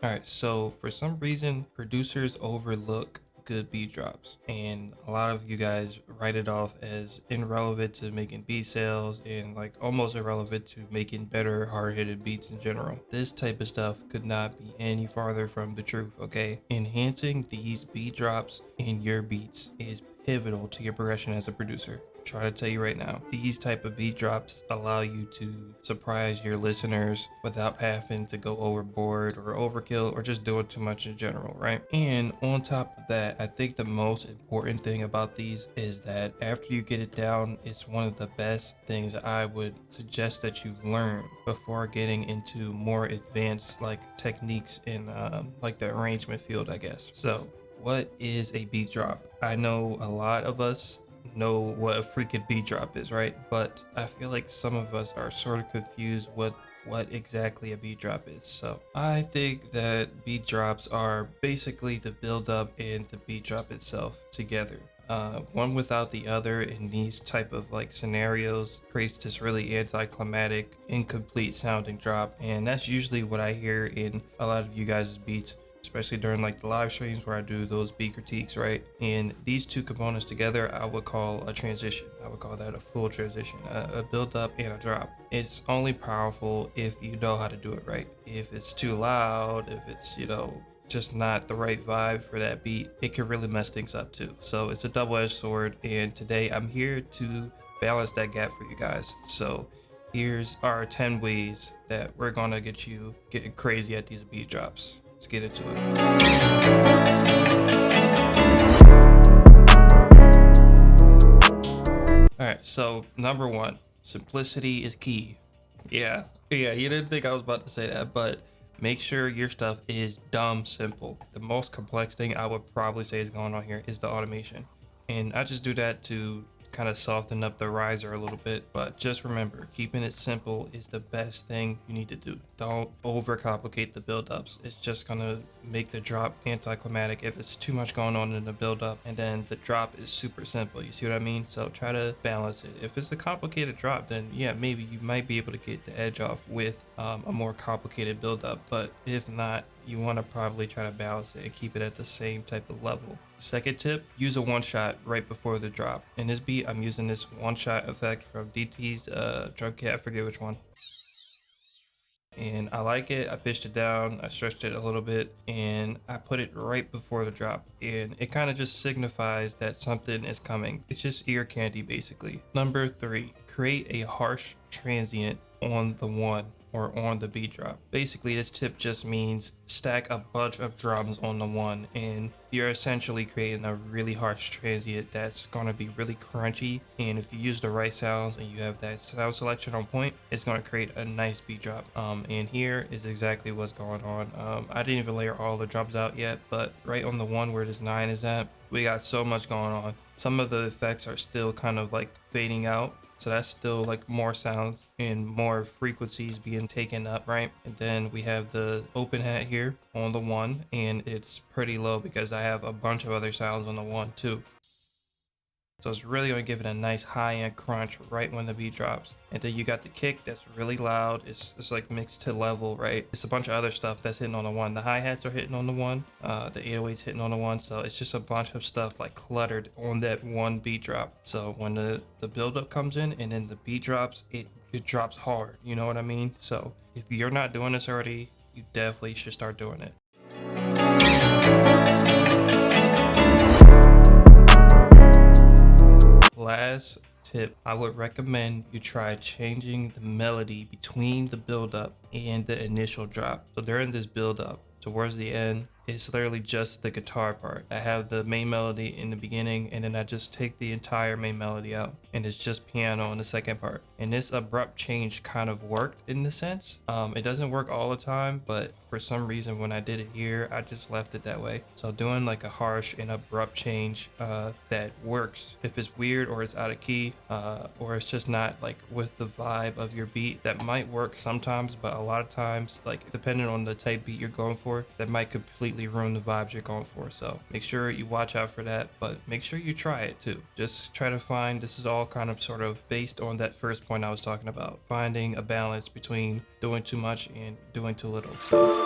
All right, so for some reason, producers overlook good beat drops, and a lot of you guys write it off as irrelevant to making beat sales and like almost irrelevant to making better hard-hitting beats in general. This type of stuff could not be any farther from the truth, okay? Enhancing these beat drops in your beats is pivotal to your progression as a producer. Try to tell you right now, these type of beat drops allow you to surprise your listeners without having to go overboard or overkill or just doing too much in general, right? And on top of that, I think the most important thing about these is that after you get it down, it's one of the best things I would suggest that you learn before getting into more advanced like techniques in like the arrangement field, I guess. So what is a beat drop? I know a lot of us know what a freaking beat drop is, right? But I feel like some of us are sort of confused with what exactly a beat drop is. So I think that beat drops are basically the build up and the beat drop itself together. One without the other in these type of like scenarios creates this really anticlimactic, incomplete sounding drop, and that's usually what I hear in a lot of you guys' beats, especially during like the live streams where I do those beat critiques, right? And these two components together, I would call a transition. I would call that a full transition, a build up and a drop. It's only powerful if you know how to do it right. If it's too loud, if it's, just not the right vibe for that beat, it can really mess things up too. So it's a double-edged sword, and today I'm here to balance that gap for you guys. So here's our 10 ways that we're gonna get you getting crazy at these beat drops. Let's get into it. All right, so number one, simplicity is key. Yeah, you didn't think I was about to say that, but make sure your stuff is dumb simple. The most complex thing I would probably say is going on here is the automation. And I just do that to kind of soften up the riser a little bit, but just remember, keeping it simple is the best thing you need to do. Don't overcomplicate the build-ups. It's just gonna make the drop anticlimactic if it's too much going on in the build-up, and then the drop is super simple. You see what I mean? So try to balance it. If it's a complicated drop, then yeah, maybe you might be able to get the edge off with a more complicated build-up, but if not, you want to probably try to balance it and keep it at the same type of level. Second tip, use a one shot right before the drop. In this beat, I'm using this one shot effect from DT's drum kit, I forget which one. And I like it. I pitched it down, I stretched it a little bit, and I put it right before the drop. And it kind of just signifies that something is coming. It's just ear candy, basically. Number three, create a harsh transient on the one or on the beat drop. Basically, this tip just means stack a bunch of drums on the one, and you're essentially creating a really harsh transient that's gonna be really crunchy. And if you use the right sounds and you have that sound selection on point, it's gonna create a nice beat drop. And here is exactly what's going on. I didn't even layer all the drums out yet, but right on the one where this 9 is at, we got so much going on. Some of the effects are still kind of like fading out, so that's still like more sounds and more frequencies being taken up, right? And then we have the open hat here on the one, and it's pretty low because I have a bunch of other sounds on the one too. So it's really going to give it a nice high-end crunch right when the beat drops. And then you got the kick that's really loud. It's like mixed to level, right? It's a bunch of other stuff that's hitting on the one. The hi-hats are hitting on the one. The 808's hitting on the one. So it's just a bunch of stuff like cluttered on that one beat drop. So when the build-up comes in and then the beat drops, it drops hard. You know what I mean? So if you're not doing this already, you definitely should start doing it. Last tip, I would recommend you try changing the melody between the build up and the initial drop. So during this build up, towards the end, it's literally just the guitar part. I have the main melody in the beginning, and then I just take the entire main melody out, and it's just piano in the second part. And this abrupt change kind of worked in the sense. It doesn't work all the time, but for some reason when I did it here, I just left it that way. So doing like a harsh and abrupt change that works. If it's weird or it's out of key, or it's just not like with the vibe of your beat, that might work sometimes, but a lot of times, like depending on the type beat you're going for, that might completely ruin the vibes you're going for. So make sure you watch out for that, but make sure you try it too. Just try to find, this is all kind of sort of based on that first point I was talking about, finding a balance between doing too much and doing too little. So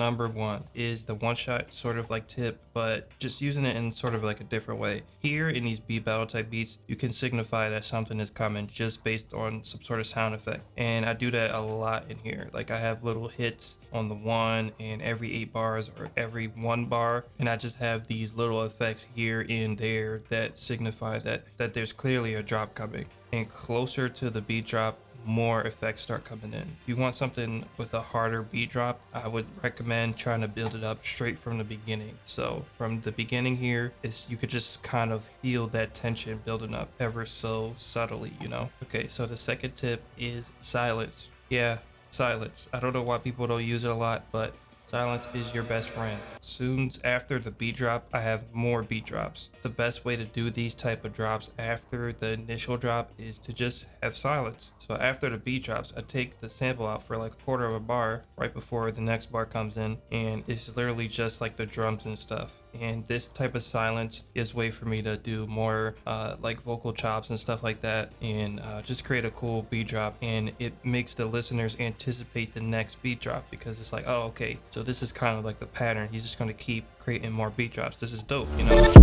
number one is the one shot sort of like tip, but just using it in sort of like a different way. Here in these beat battle type beats, you can signify that something is coming just based on some sort of sound effect. And I do that a lot in here. Like I have little hits on the one and every 8 bars or every 1 bar. And I just have these little effects here and there that signify that there's clearly a drop coming. And closer to the beat drop, more effects start coming in. If you want something with a harder beat drop, I would recommend trying to build it up straight from the beginning. So from the beginning here, you could just kind of feel that tension building up ever so subtly, you know? Okay, so the second tip is silence. Yeah, silence. I don't know why people don't use it a lot, but silence is your best friend. Soon after the beat drop, I have more beat drops. The best way to do these type of drops after the initial drop is to just have silence. So after the beat drops, I take the sample out for like a quarter of a bar right before the next bar comes in, and it's literally just like the drums and stuff. And this type of silence is way for me to do more like vocal chops and stuff like that, and just create a cool beat drop. And it makes the listeners anticipate the next beat drop because it's like, oh, okay, so this is kind of like the pattern. He's just going to keep creating more beat drops. This is dope, you know?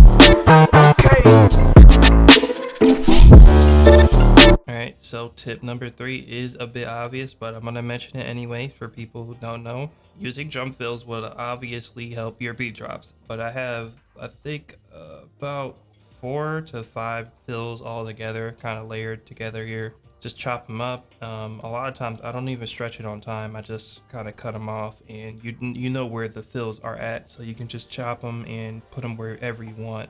Alright, so tip number 3 is a bit obvious, but I'm going to mention it anyway for people who don't know. Using drum fills will obviously help your beat drops, but I have, I think, about 4 to 5 fills all together, kind of layered together here. Just chop them up. A lot of times I don't even stretch it on time. I just kind of cut them off, and you know where the fills are at, so you can just chop them and put them wherever you want.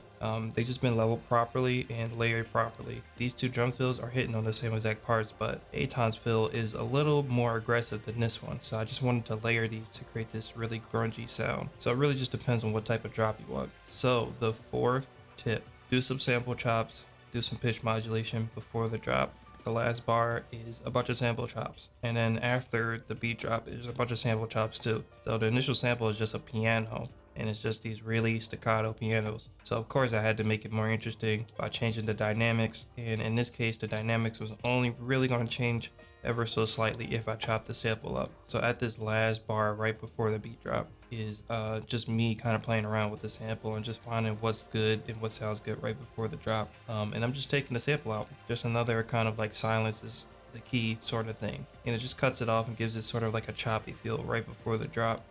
They just been leveled properly and layered properly. These 2 drum fills are hitting on the same exact parts, but Aton's fill is a little more aggressive than this one, so I just wanted to layer these to create this really grungy sound. So it really just depends on what type of drop you want. So the 4th tip, do some sample chops, do some pitch modulation before the drop. The last bar is a bunch of sample chops, and then after the beat drop is a bunch of sample chops too. So the initial sample is just a piano, and it's just these really staccato pianos. So of course I had to make it more interesting by changing the dynamics, and in this case the dynamics was only really going to change ever so slightly if I chop the sample up. So at this last bar right before the beat drop is just me kind of playing around with the sample and just finding what's good and what sounds good right before the drop. And I'm just taking the sample out. Just another kind of like silence is the key sort of thing. And it just cuts it off and gives it sort of like a choppy feel right before the drop.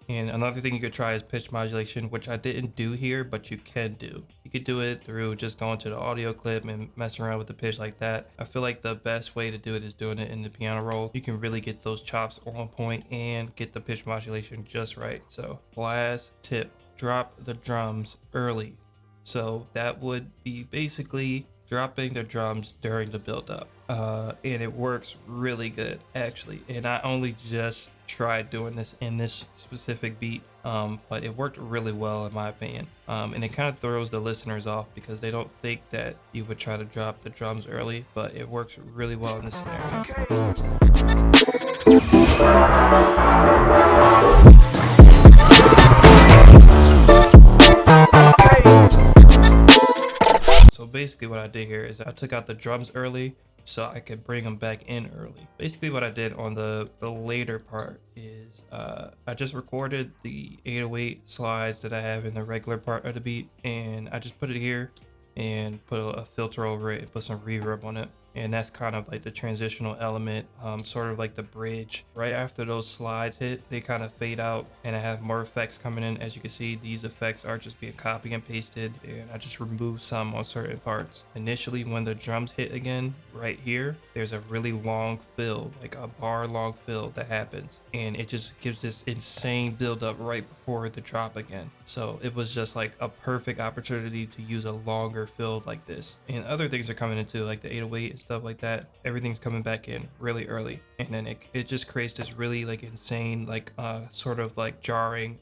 And another thing you could try is pitch modulation, which I didn't do here, but you can do. You could do it through just going to the audio clip and messing around with the pitch like that. I feel like the best way to do it is doing it in the piano roll. You can really get those chops on point and get the pitch modulation just right. So last tip, drop the drums early. So that would be basically dropping the drums during the build-up. And it works really good, actually. And I only just tried doing this in this specific beat, but it worked really well in my opinion. And it kind of throws the listeners off because they don't think that you would try to drop the drums early, but it works really well in this scenario. So basically what I did here is I took out the drums early so I could bring them back in early. Basically what I did on the later part is I just recorded the 808 slides that I have in the regular part of the beat, and I just put it here and put a filter over it and put some reverb on it. And that's kind of like the transitional element, sort of like the bridge. Right after those slides hit, they kind of fade out and I have more effects coming in. As you can see, these effects are just being copied and pasted, and I just removed some on certain parts. Initially, when the drums hit again, right here, there's a really long fill, like a bar long fill that happens. And it just gives this insane build up right before the drop again. So it was just like a perfect opportunity to use a longer fill like this. And other things are coming into like the 808 and stuff like that. Everything's coming back in really early, and then it just creates this really like insane like sort of like jarring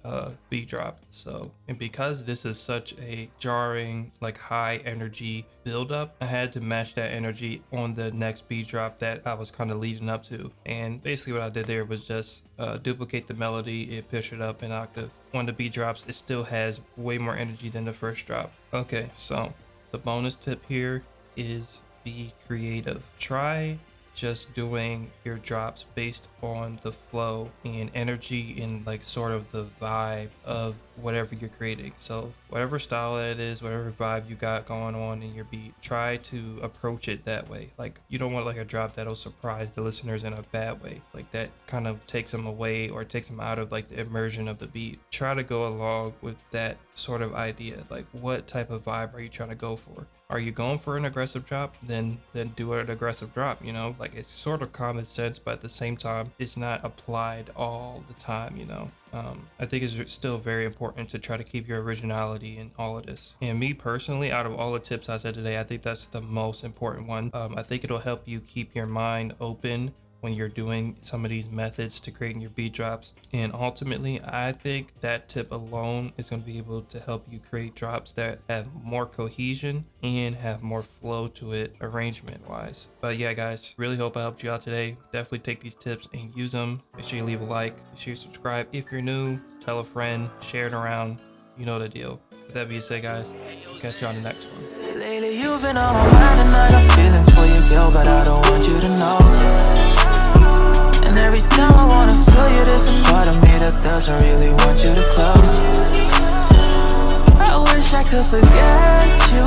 beat drop. So, and because this is such a jarring like high energy build up, I had to match that energy on the next beat drop that I was kind of leading up to. And basically what I did there was just duplicate the melody and pitch it up an octave. When the beat drops, it still has way more energy than the first drop. Okay, so the bonus tip here is be creative. Try just doing your drops based on the flow and energy and like sort of the vibe of whatever you're creating. So whatever style it is, whatever vibe you got going on in your beat, try to approach it that way. Like you don't want like a drop that'll surprise the listeners in a bad way. Like that kind of takes them away or takes them out of like the immersion of the beat. Try to go along with that sort of idea. Like what type of vibe are you trying to go for? Are you going for an aggressive drop? Then do an aggressive drop, you know? Like it's sort of common sense, but at the same time, it's not applied all the time, you know? I think it's still very important to try to keep your originality in all of this. And me personally, out of all the tips I said today, I think that's the most important one. I think it'll help you keep your mind open when you're doing some of these methods to creating your beat drops. And ultimately, I think that tip alone is going to be able to help you create drops that have more cohesion and have more flow to it arrangement wise. But yeah, guys, really hope I helped you out today. Definitely take these tips and use them. Make sure you leave a like, make sure you subscribe if you're new, tell a friend, share it around. You know the deal. With that being said, guys, catch you on the next one. Lately you've been on my mind and I got feelings for you, girl, but I don't want you to know. And every time I wanna feel you, there's a part of me that doesn't really want you to close. I wish I could forget you,